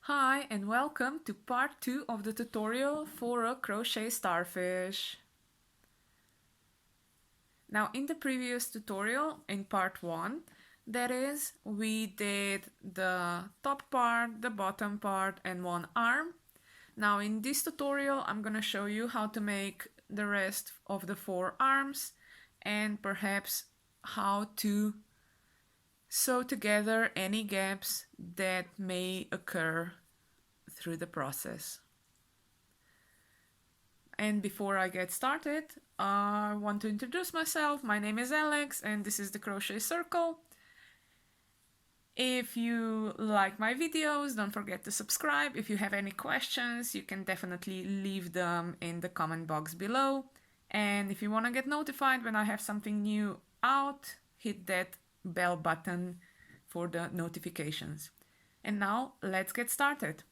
Hi and welcome to part 2 of the tutorial for a crochet starfish. Now in the previous tutorial, in part 1, that is, we did the top part, the bottom part and one arm. Now in this tutorial I'm gonna show you how to make the rest of the 4 arms and perhaps how to sew together any gaps that may occur through the process. And before I get started, I want to introduce myself. My name is Alex and this is the Crochet Circle. If you like my videos, don't forget to subscribe. If you have any questions, you can definitely leave them in the comment box below. And if you want to get notified when I have something new out, hit that bell button for the notifications. And now let's get started.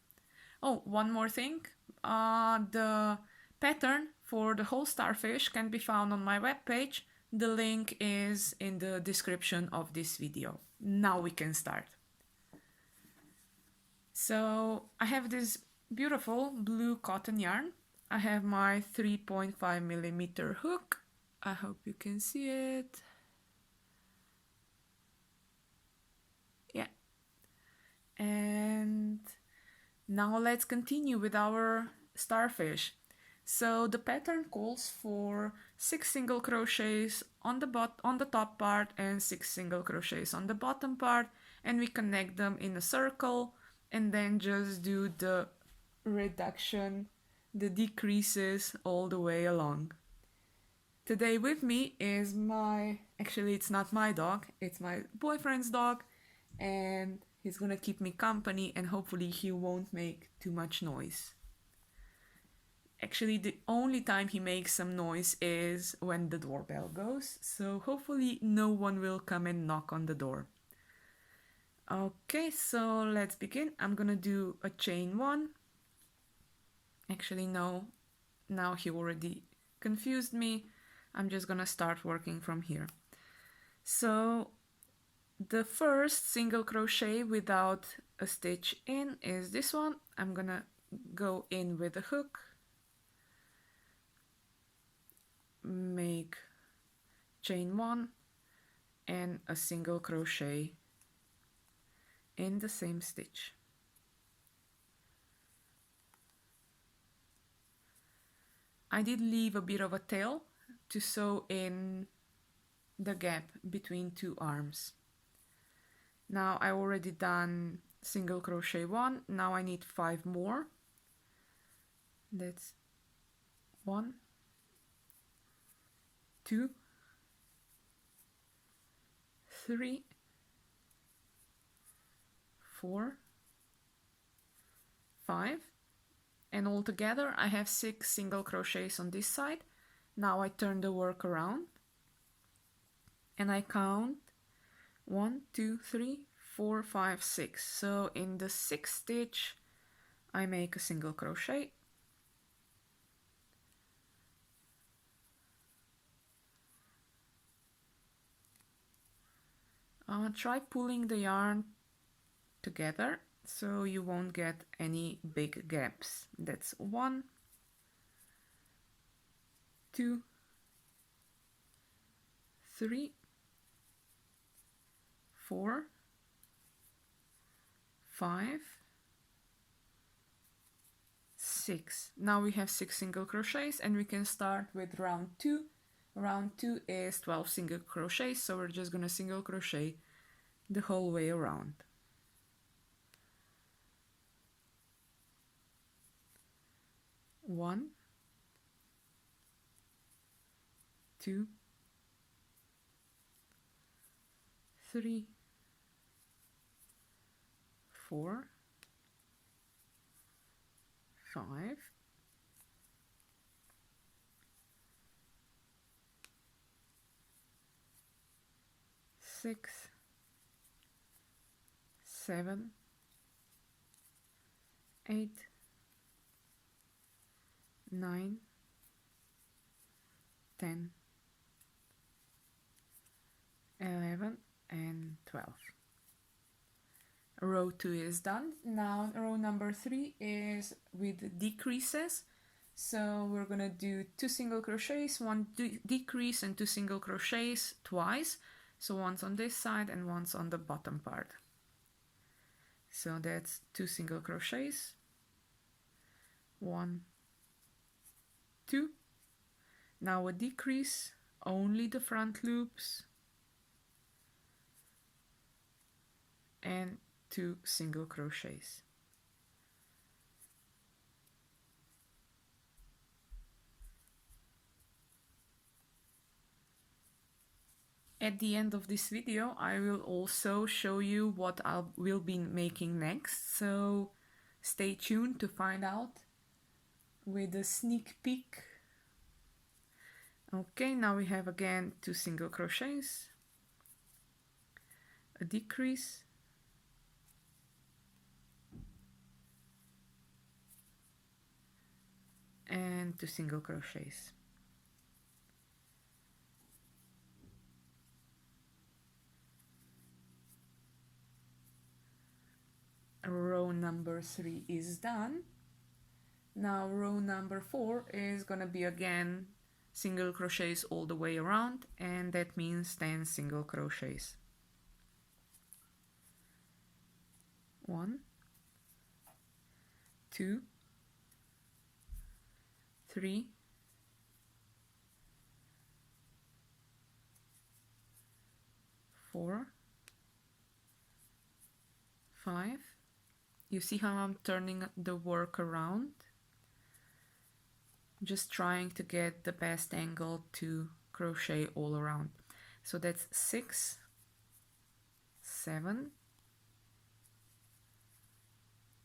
Oh, one more thing. The pattern for the whole starfish can be found on my webpage. The link is in the description of this video. Now we can start. So I have this beautiful blue cotton yarn. I have my 3.5mm hook. I hope you can see it. Yeah. And now let's continue with our starfish. So the pattern calls for 6 single crochets on the top part and 6 single crochets on the bottom part, and we connect them in a circle and then just do the reduction, the decreases all the way along. Today with me is actually it's not my dog, it's my boyfriend's dog, and he's gonna keep me company and hopefully he won't make too much noise. Actually, the only time he makes some noise is when the doorbell goes, so hopefully no one will come and knock on the door. Okay, so let's begin. I'm gonna do a chain 1. Actually, no, now he already confused me. I'm just gonna start working from here. So the first single crochet without a stitch in is this one. I'm gonna go in with a hook, make chain 1 and a single crochet in the same stitch. I did leave a bit of a tail to sew in the gap between 2 arms. Now I already done single crochet 1, now I need 5 more. That's 1, 2, 3, 4, 5, and altogether I have 6 single crochets on this side. Now I turn the work around and I count 1, 2, 3, 4, 5, 6. So in the 6th stitch I make a single crochet, try pulling the yarn together so you won't get any big gaps. That's 1, 2, 3, 4, 5, 6. Now we have 6 single crochets and we can start with round 2. Round 2 is 12 single crochets, so we're just gonna single crochet the whole way around. One, 2, 3, 4, 5, 6, 7, 8, 9, 10, 11, and 12. Row 2 is done. Now row number 3 is with decreases. So we're gonna do 2 single crochets, 1 decrease and 2 single crochets twice. So once on this side and once on the bottom part. So that's 2 single crochets, 1, 2. Now a decrease, only the front loops, and 2 single crochets. At the end of this video, I will also show you what I will be making next, so stay tuned to find out with a sneak peek. Okay, now we have again 2 single crochets, a decrease, and 2 single crochets. Row number 3 is done. Now row number 4 is gonna be again single crochets all the way around, and that means 10 single crochets. 1, 2, 3, 4, 5. You see how I'm turning the work around? Just trying to get the best angle to crochet all around. So that's 6, 7,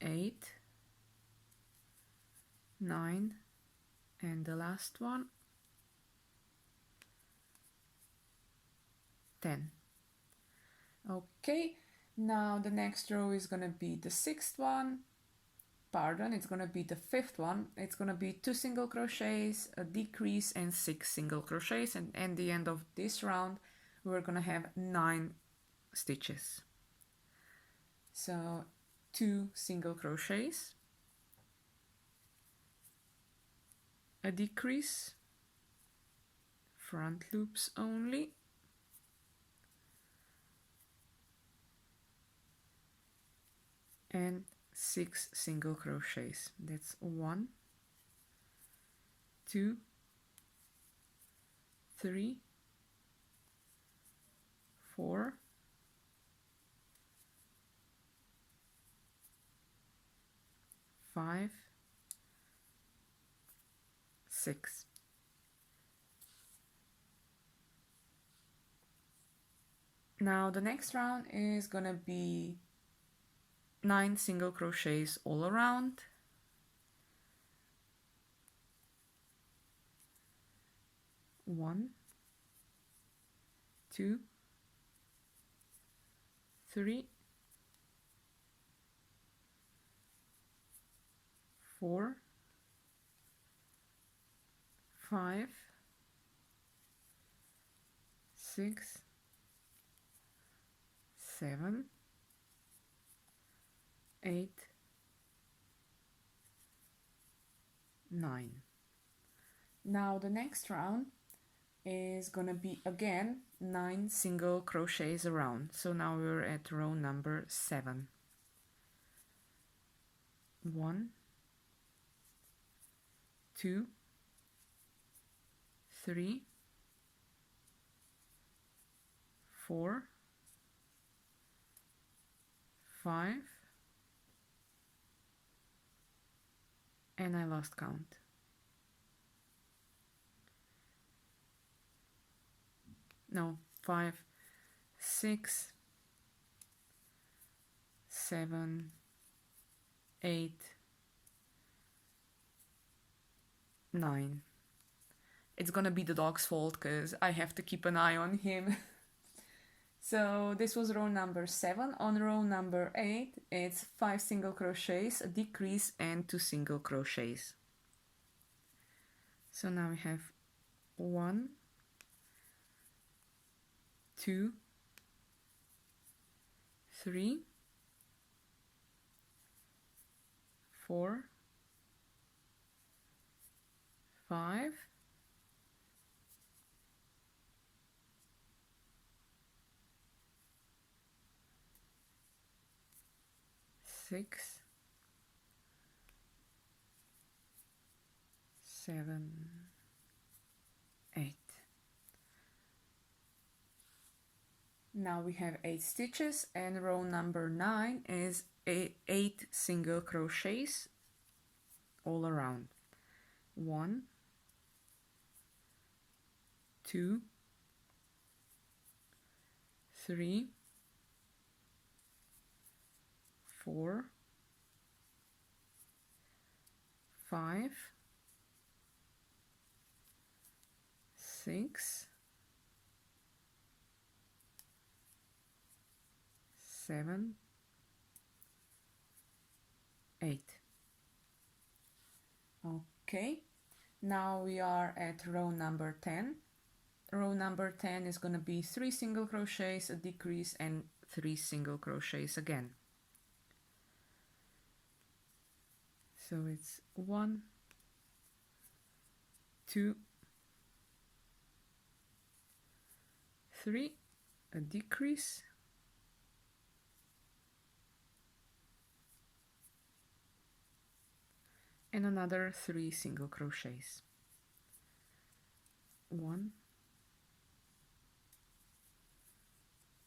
8, 9, and the last one, 10. Okay, now the next row is gonna be the 6th one. Pardon, it's gonna be the 5th one. It's gonna be 2 single crochets, a decrease, and 6 single crochets, and at the end of this round we're gonna have 9 stitches. So 2 single crochets, a decrease, front loops only, and 6 single crochets. That's 1, 2, 3, 4, 5, 6. Now the next round is gonna be 9 single crochets all around, 1, 2, 3, 4, 5, 6, 7, 8, 9. Now the next round is gonna be again 9 single crochets around. So now we're at row number 7. 1, 2, 3, 4, 5, and I lost count. No, 5, 6, 7, 8, 9. It's gonna be the dog's fault because I have to keep an eye on him. So this was row number 7. On row number 8, it's 5 single crochets, a decrease, and 2 single crochets. So now we have 1, 2, 3, 4, 5, 6, 7, 8. Now we have 8 stitches, and row number 9 is 8 single crochets all around. 1, 2, 3, 4, 5, 6, 7, 8. Okay, now we are at row number 10. Row number 10 is going to be 3 single crochets, a decrease, and 3 single crochets again. So it's 1, 2, 3, a decrease, and another 3 single crochets. 1,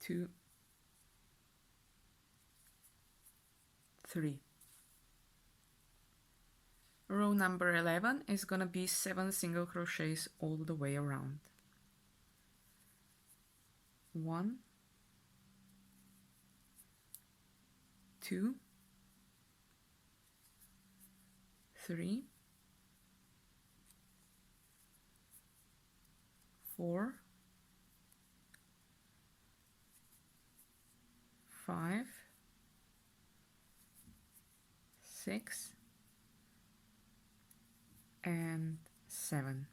2, 3. Row number 11 is going to be 7 single crochets all the way around. 1, 2, 3, 4, 5, 6, and 7.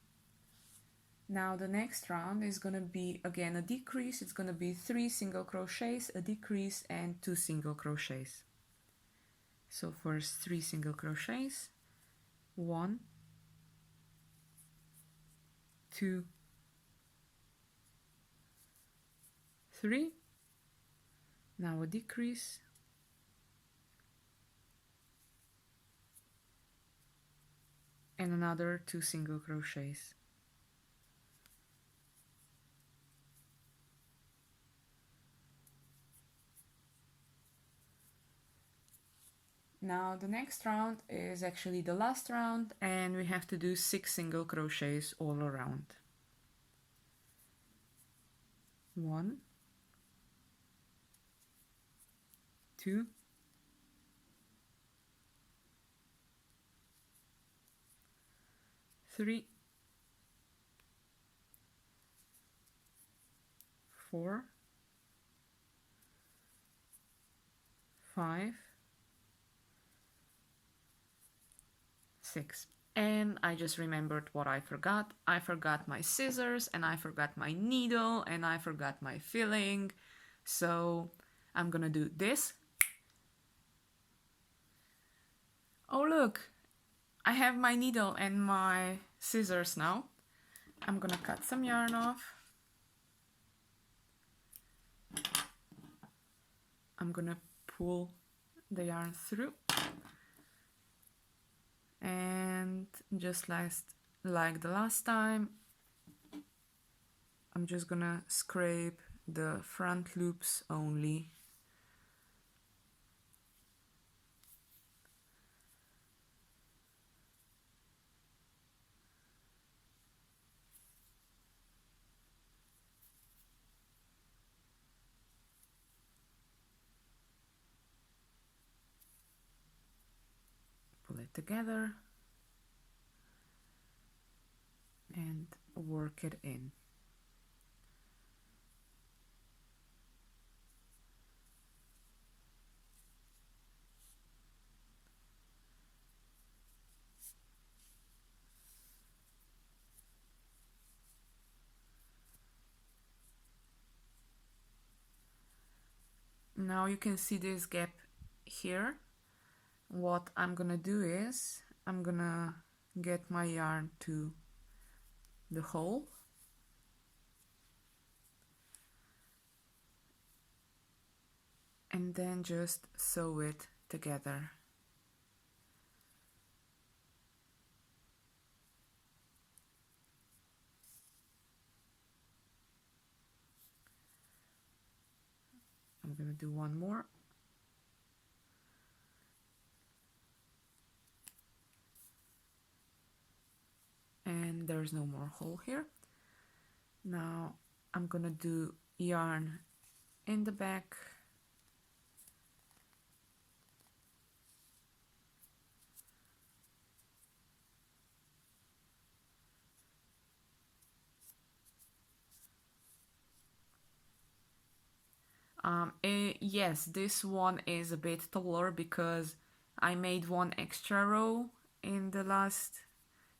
Now the next round is going to be again a decrease. It's going to be 3 single crochets, a decrease, and 2 single crochets. So first 3 single crochets, 1, 2, 3. Now a decrease, and another 2 single crochets. Now the next round is actually the last round, and we have to do 6 single crochets all around. 1, 2, 3, 4, 5, 6. And I just remembered what I forgot. I forgot my scissors, and I forgot my needle, and I forgot my filling. So I'm gonna do this. Oh look, I have my needle and my scissors now. I'm gonna cut some yarn off. I'm gonna pull the yarn through, and just like the last time, I'm just gonna scrape the front loops only. Pull it together and work it in. Now you can see this gap here. what I'm gonna do is I'm gonna get my yarn to the hole and then just sew it together. I'm gonna do one more. And there's no more hole here. Now I'm gonna do yarn in the back yes, this one is a bit taller because I made one extra row in the last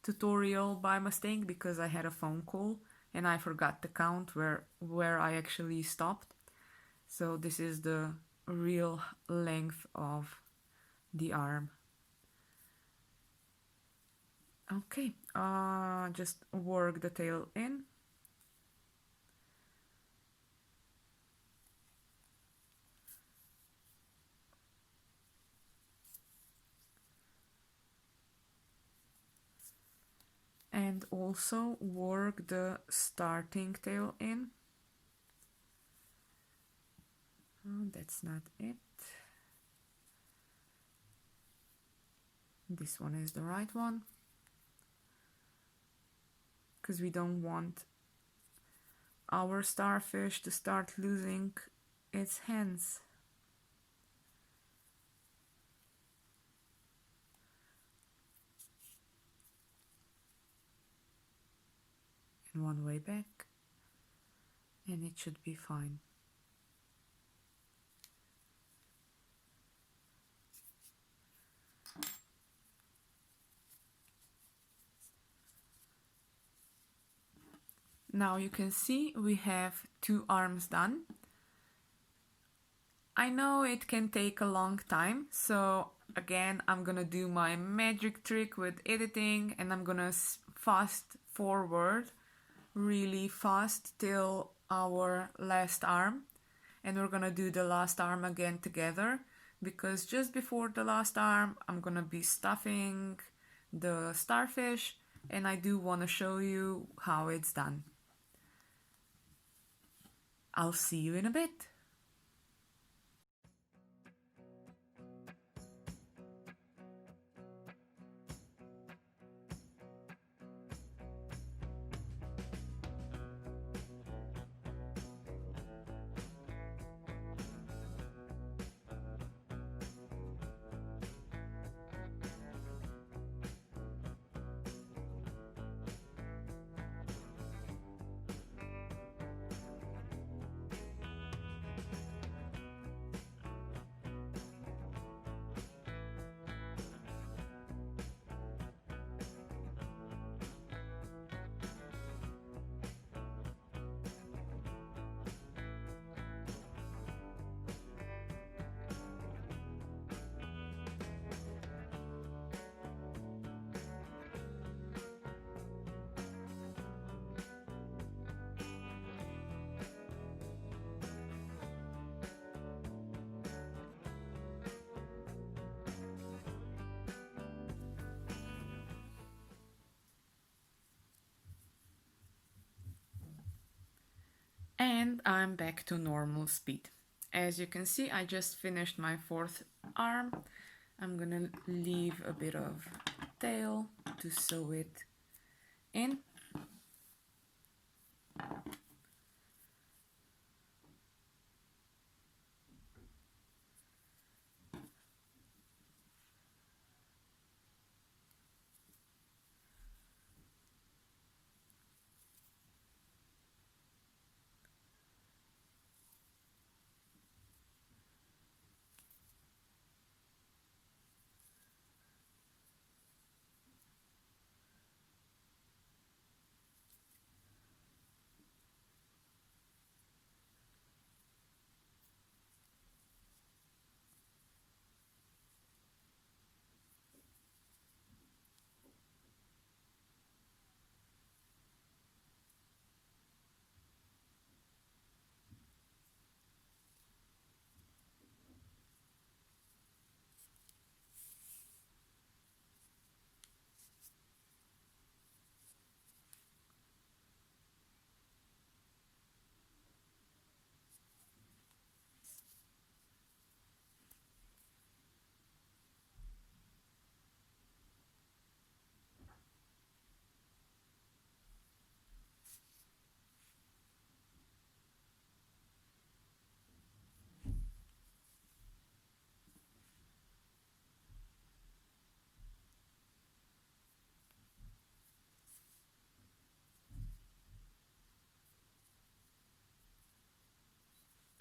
tutorial by mistake because I had a phone call and I forgot to count where I actually stopped. So this is the real length of the arm. Okay, just work the tail in. And also work the starting tail in. Oh, that's not it. This one is the right one, because we don't want our starfish to start losing its hands. And one way back, and it should be fine. Now you can see we have 2 arms done. I know it can take a long time, so again I'm gonna do my magic trick with editing and I'm gonna fast forward really fast till our last arm, and we're gonna do the last arm again together, because just before the last arm I'm gonna be stuffing the starfish and I do want to show you how it's done. I'll see you in a bit. And I'm back to normal speed. As you can see, I just finished my 4th arm. I'm gonna leave a bit of tail to sew it in.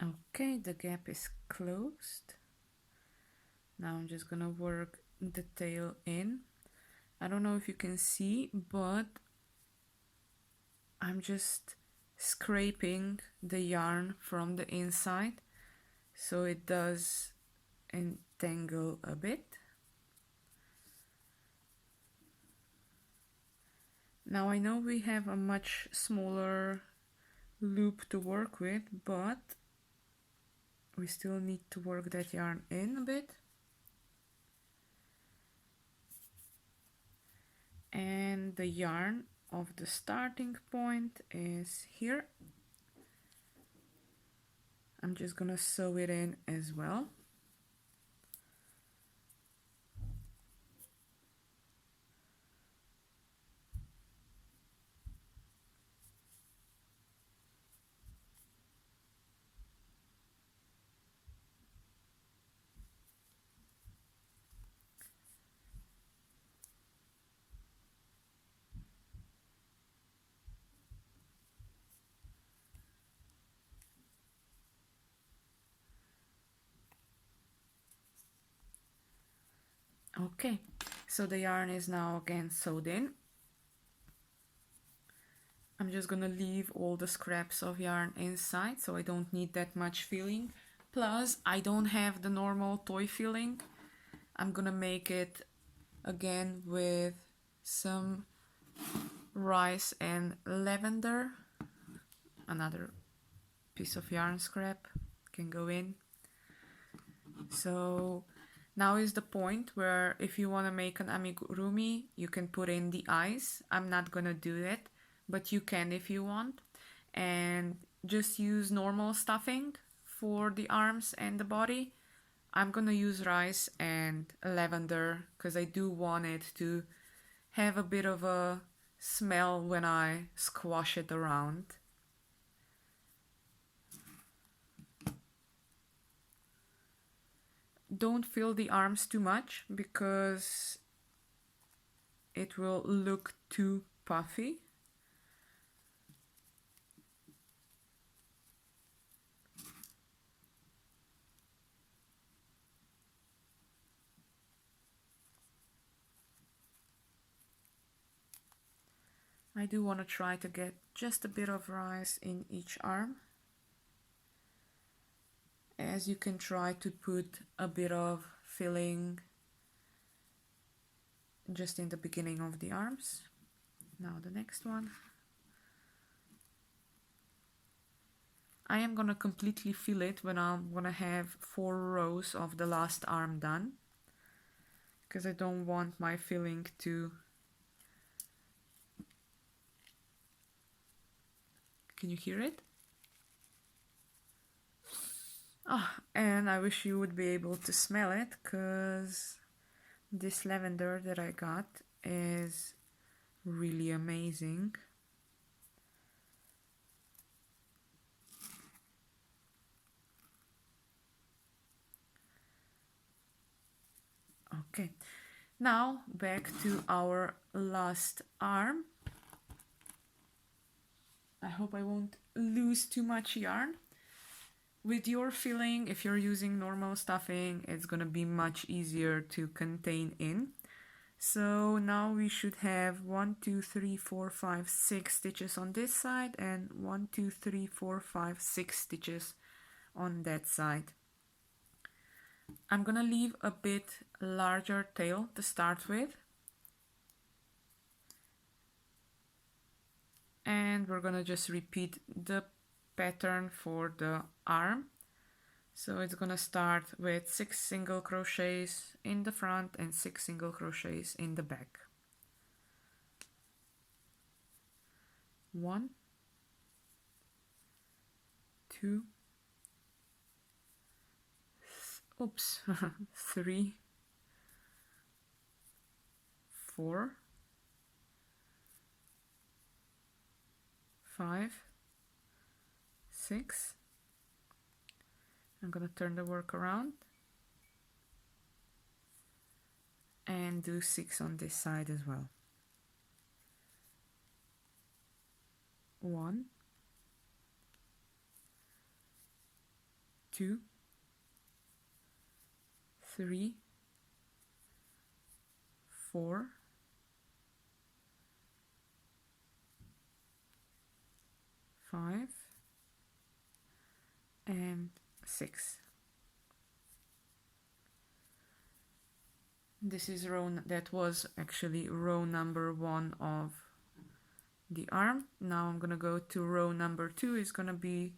Okay, the gap is closed. Now I'm just gonna work the tail in. I don't know if you can see, but I'm just scraping the yarn from the inside so it does entangle a bit. Now I know we have a much smaller loop to work with, but we still need to work that yarn in a bit. And the yarn of the starting point is here. I'm just gonna sew it in as well. Okay, so the yarn is now again sewed in. I'm just gonna leave all the scraps of yarn inside, so I don't need that much filling. Plus, I don't have the normal toy filling. I'm gonna make it again with some rice and lavender. Another piece of yarn scrap can go in. So now is the point where if you want to make an amigurumi, you can put in the eyes. I'm not gonna do it, but you can if you want. And just use normal stuffing for the arms and the body. I'm gonna use rice and lavender because I do want it to have a bit of a smell when I squash it around. Don't fill the arms too much because it will look too puffy. I do want to try to get just a bit of rice in each arm, as you can try to put a bit of filling just in the beginning of the arms. Now the next one. I am gonna completely fill it when I'm gonna have 4 rows of the last arm done, because I don't want my filling to... Can you hear it? Oh, and I wish you would be able to smell it, because this lavender that I got is really amazing. Okay, now back to our last arm. I hope I won't lose too much yarn. With your filling, if you're using normal stuffing, it's gonna be much easier to contain in. So now we should have 1, 2, 3, 4, 5, 6 stitches on this side and 1, 2, 3, 4, 5, 6 stitches on that side. I'm gonna leave a bit larger tail to start with. And we're gonna just repeat the pattern for the arm. So it's gonna start with 6 single crochets in the front and 6 single crochets in the back. 1, 2, 3, 4, 5, 6. I'm gonna turn the work around and do 6 on this side as well. 1, 2, 3, 4, 5, and 6. This is that was actually row number 1 of the arm. Now I'm gonna go to row number 2. It's gonna be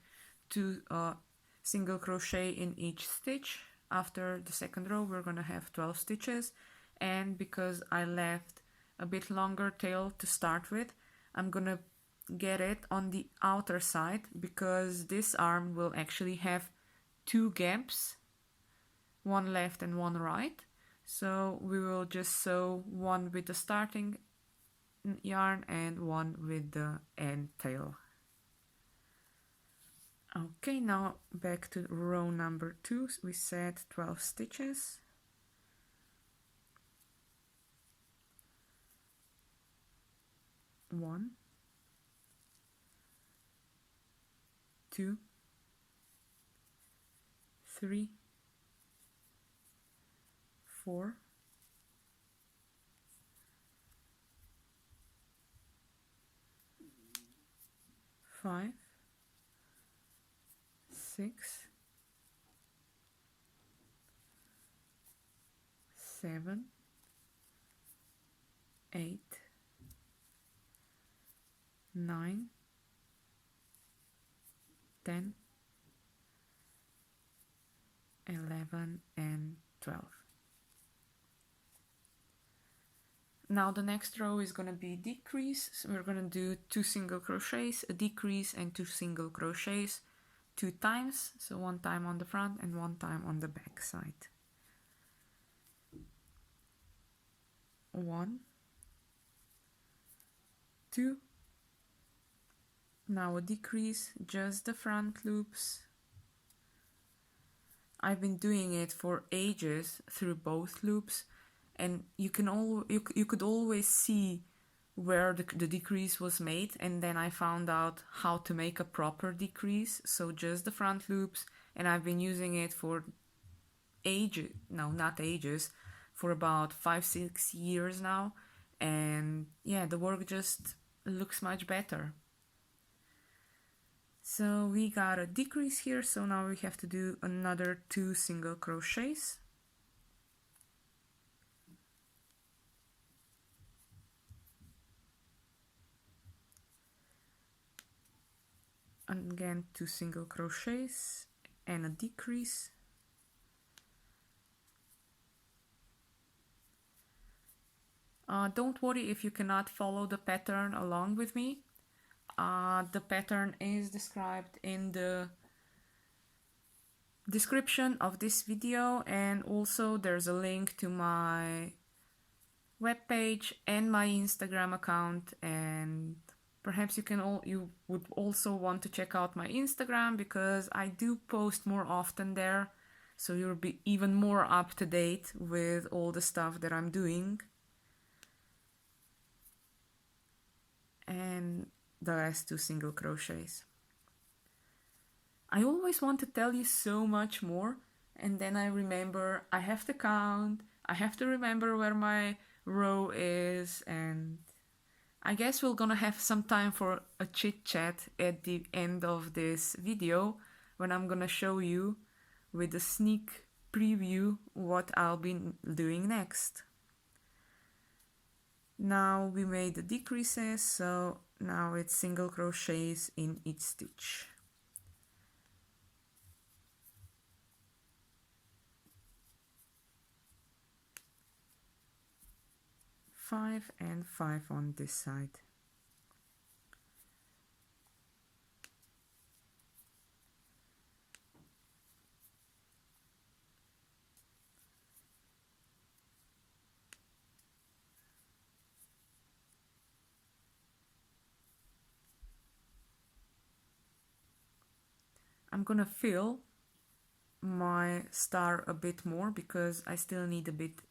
2 single crochet in each stitch. After the second row we're gonna have 12 stitches, and because I left a bit longer tail to start with, I'm gonna get it on the outer side because this arm will actually have 2 gaps, one left and one right. So we will just sew one with the starting yarn and one with the end tail. Okay, now back to row number 2. We said 12 stitches. One, 2, 3, 4, 5, 6, 7, 8, 9, 10, 11, and 12. Now the next row is going to be decrease. So we're going to do 2 single crochets, a decrease, and 2 single crochets 2 times. So 1 time on the front and 1 time on the back side. 1, 2. Now a decrease, just the front loops. I've been doing it for ages through both loops, and you could always see where the decrease was made, and then I found out how to make a proper decrease. So just the front loops, and I've been using it for ages, no, not ages, for about 5-6 years now, and yeah, the work just looks much better. So we got a decrease here, so now we have to do another 2 single crochets. And again 2 single crochets and a decrease. Don't worry if you cannot follow the pattern along with me. The pattern is described in the description of this video, and also there's a link to my webpage and my Instagram account, and perhaps you would also want to check out my Instagram because I do post more often there, so you'll be even more up to date with all the stuff that I'm doing. And the last 2 single crochets. I always want to tell you so much more, and then I remember I have to count, I have to remember where my row is, and I guess we're gonna have some time for a chit chat at the end of this video when I'm gonna show you with a sneak preview what I'll be doing next. Now we made the decreases, so now it's single crochets in each stitch. Five and 5 on this side. I'm gonna fill my star a bit more because I still need a bit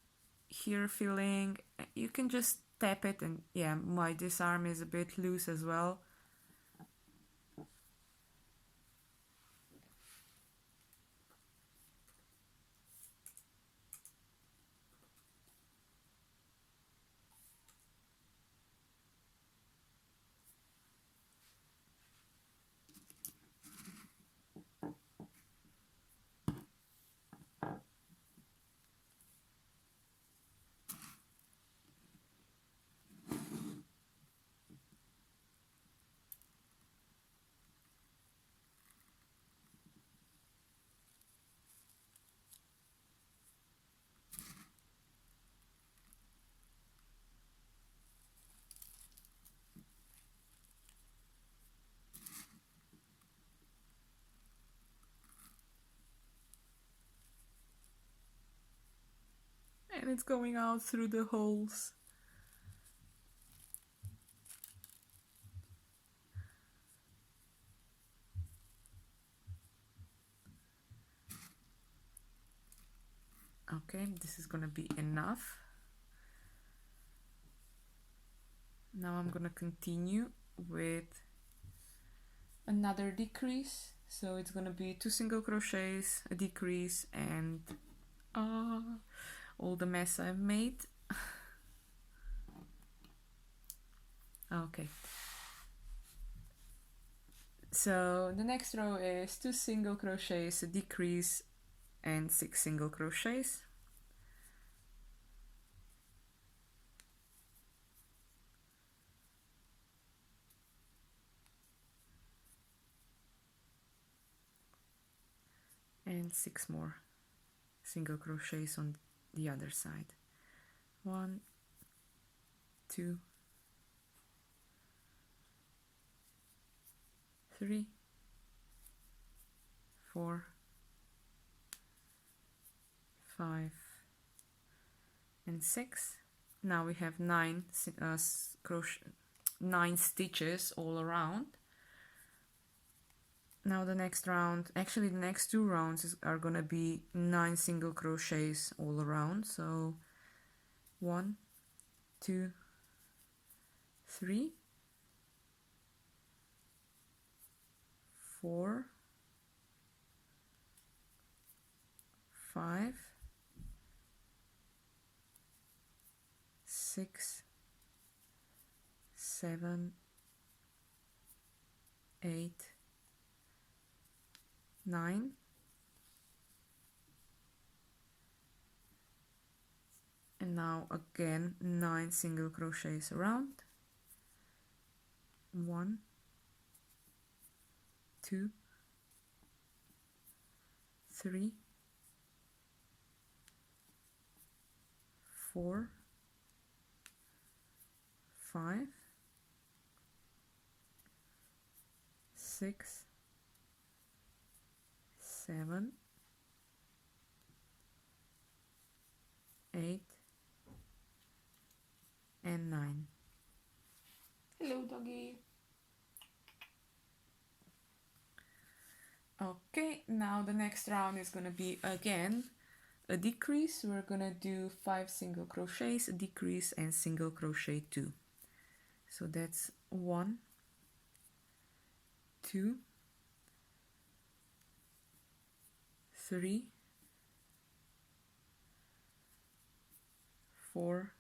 here filling. You can just tap it, and yeah, this arm is a bit loose as well. and it's going out through the holes. Okay, this is gonna be enough. Now I'm gonna continue with another decrease. So it's gonna be 2 single crochets, a decrease, and all the mess I've made. Okay. So the next row is 2 single crochets, a decrease, and 6 single crochets. And 6 more single crochets on the other side. 1, 2, 3, 4, 5, and 6. Now we have 9 stitches all around. Now the next round, actually the next 2 rounds are gonna be 9 single crochets all around. So 1, 2, 3, 4, 5, 6, 7, 8, 9, and now again 9 single crochets around. 1, 2, 3, 4, 5, 6, 7, 8, and 9. Hello, doggy. Okay, now the next round is gonna be again a decrease. We're gonna do 5 single crochets, a decrease, and single crochet 2. So that's 1, 2, 3, 4,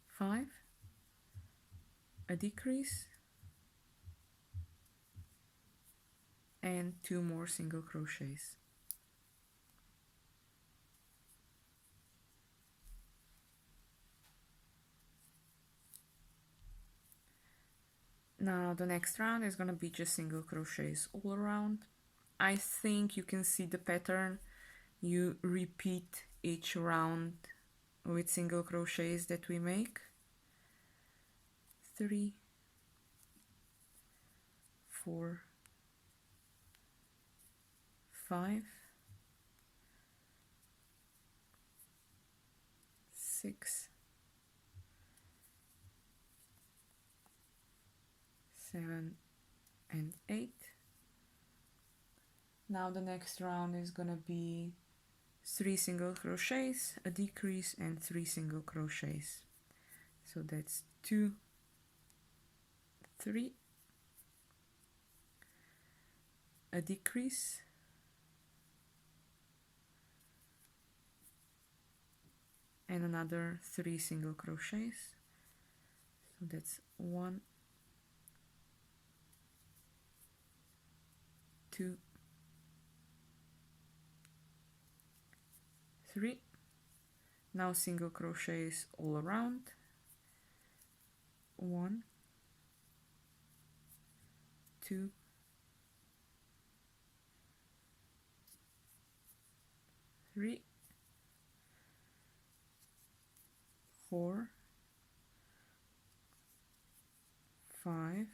5, a decrease, and 2 more single crochets. Now the next round is gonna be just single crochets all around. I think you can see the pattern. You repeat each round with single crochets that we make. 3, 4, 5, 6, 7, and 8. Now the next round is gonna be 3 single crochets, a decrease, and 3 single crochets. So that's 2, 3, a decrease, and another 3 single crochets. So that's 1, 2, 3. Now single crochets all around. 1, 2, 3, 4, 5,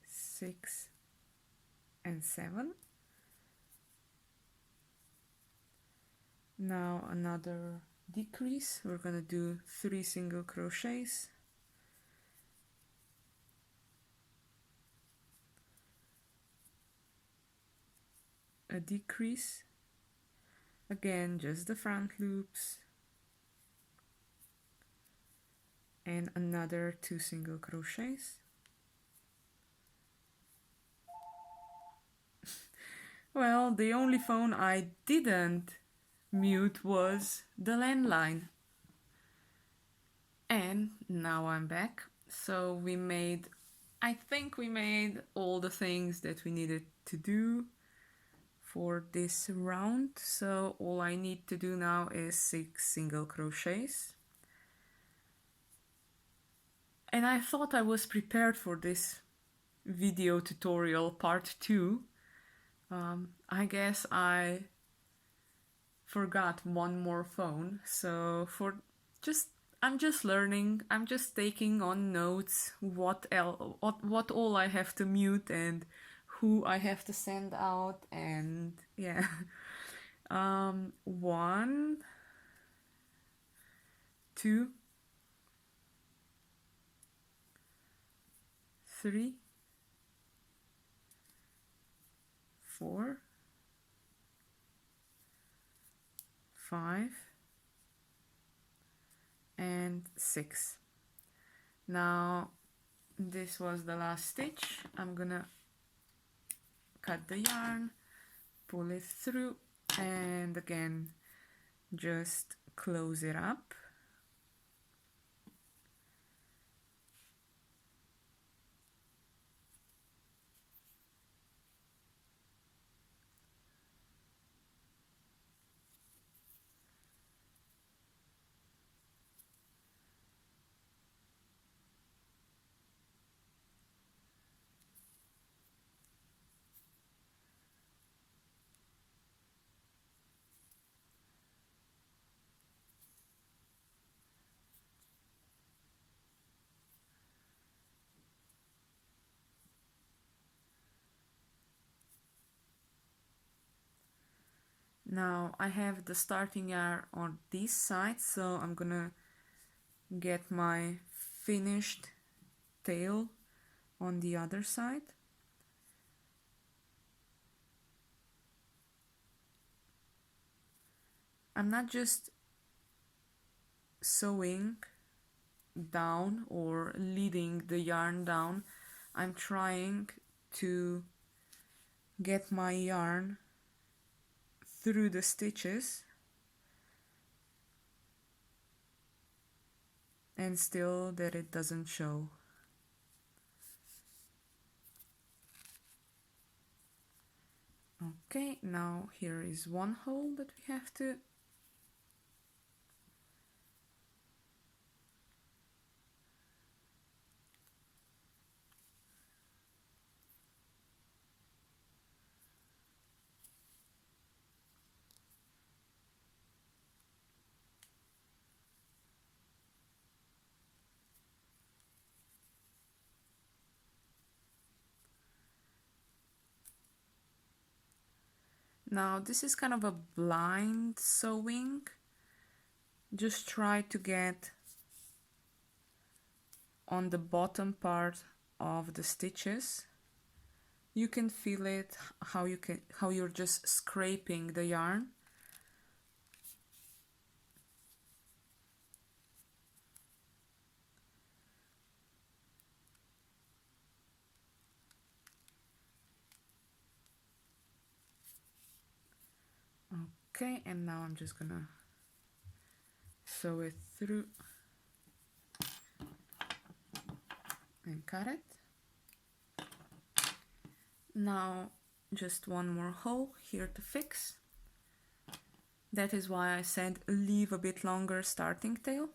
6, and 7. Now another decrease. We're gonna do 3 single crochets, a decrease, again just the front loops, and another 2 single crochets. Well, the only phone I didn't mute was the landline. And now I'm back. So I think we made all the things that we needed to do for this round. So all I need to do now is 6 single crochets. And I thought I was prepared for this video tutorial part 2. I guess I forgot one more phone, so I'm just learning. I'm just taking on notes what all I have to mute and who I have to send out, and yeah. 1, 2, 3, 4, 5, and 6. Now this was the last stitch. I'm gonna cut the yarn, pull it through, and again just close it up. Now I have the starting yarn on this side, so I'm gonna get my finished tail on the other side. I'm not just sewing down or leading the yarn down, I'm trying to get my yarn through the stitches and still that it doesn't show. Okay, now here is one hole that we have to Now this is kind of a blind sewing. Just try to get on the bottom part of the stitches. You can feel it how you're just scraping the yarn. Okay, and now I'm just gonna sew it through and cut it. Now just one more hole here to fix. That is why I said leave a bit longer starting tail.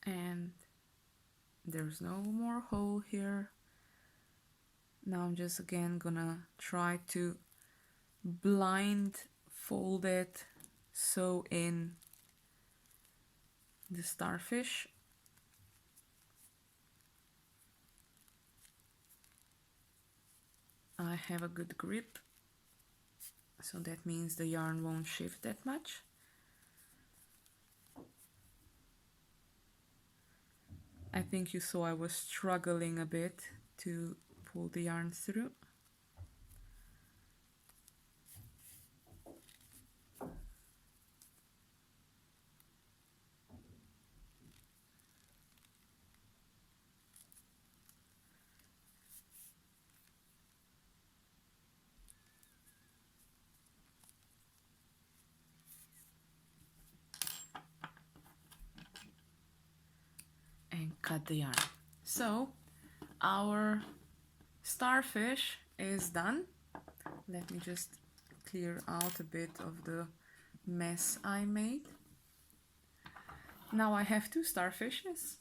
And There's no more hole here. Now I'm just again gonna try to blindfold it, sew in the starfish. I have a good grip, so that means the yarn won't shift that much. I think you saw I was struggling a bit to pull the yarn through. And cut the yarn. So our starfish is done. Let me just clear out a bit of the mess I made. Now I have 2 starfishes.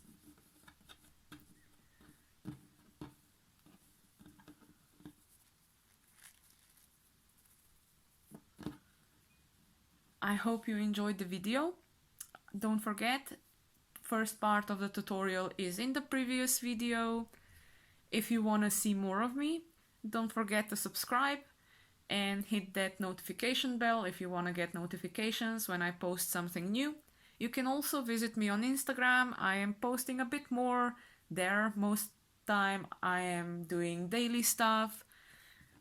I hope you enjoyed the video. Don't forget, first part of the tutorial is in the previous video. If you want to see more of me, don't forget to subscribe and hit that notification bell if you want to get notifications when I post something new. You can also visit me on Instagram. I am posting a bit more there. Most time I am doing daily stuff.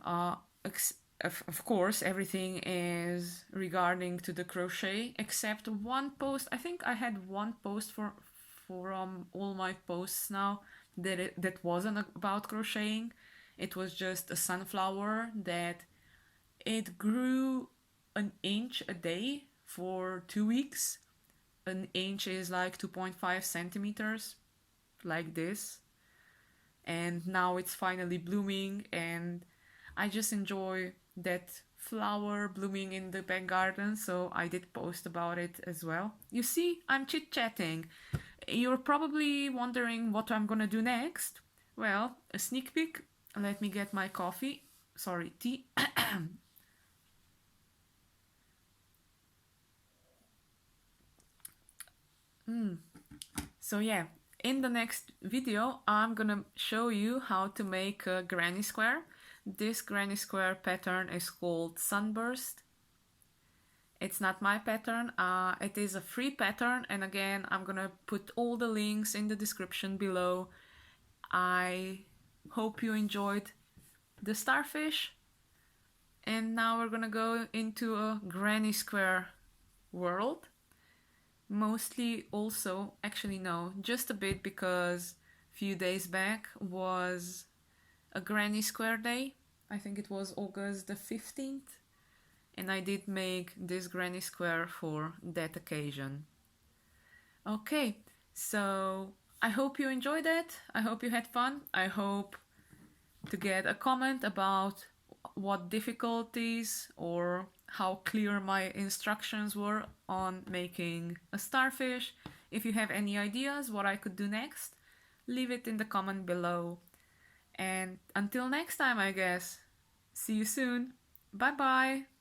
Of course, everything is regarding to the crochet except one post. I think I had one post for all my posts now that wasn't about crocheting. It was just a sunflower that it grew an inch a day for 2 weeks. An inch is like 2.5 centimeters, like this. And now it's finally blooming, and I just enjoy that flower blooming in the back garden, so I did post about it as well. You see, I'm chit-chatting. You're probably wondering what I'm gonna do next. Well, a sneak peek. Let me get my coffee. Sorry, tea. So yeah, in the next video I'm gonna show you how to make a granny square. This granny square pattern is called Sunburst. It's not my pattern, it is a free pattern, and again I'm gonna put all the links in the description below. I hope you enjoyed the starfish, and now we're gonna go into a granny square world. Mostly also, actually no, just a bit, because a few days back was a granny square day. I think it was August the 15th, and I did make this granny square for that occasion. Okay, so I hope you enjoyed it. I hope you had fun. I hope to get a comment about what difficulties or how clear my instructions were on making a starfish. If you have any ideas what I could do next, leave it in the comment below. And until next time, I guess. See you soon. Bye bye.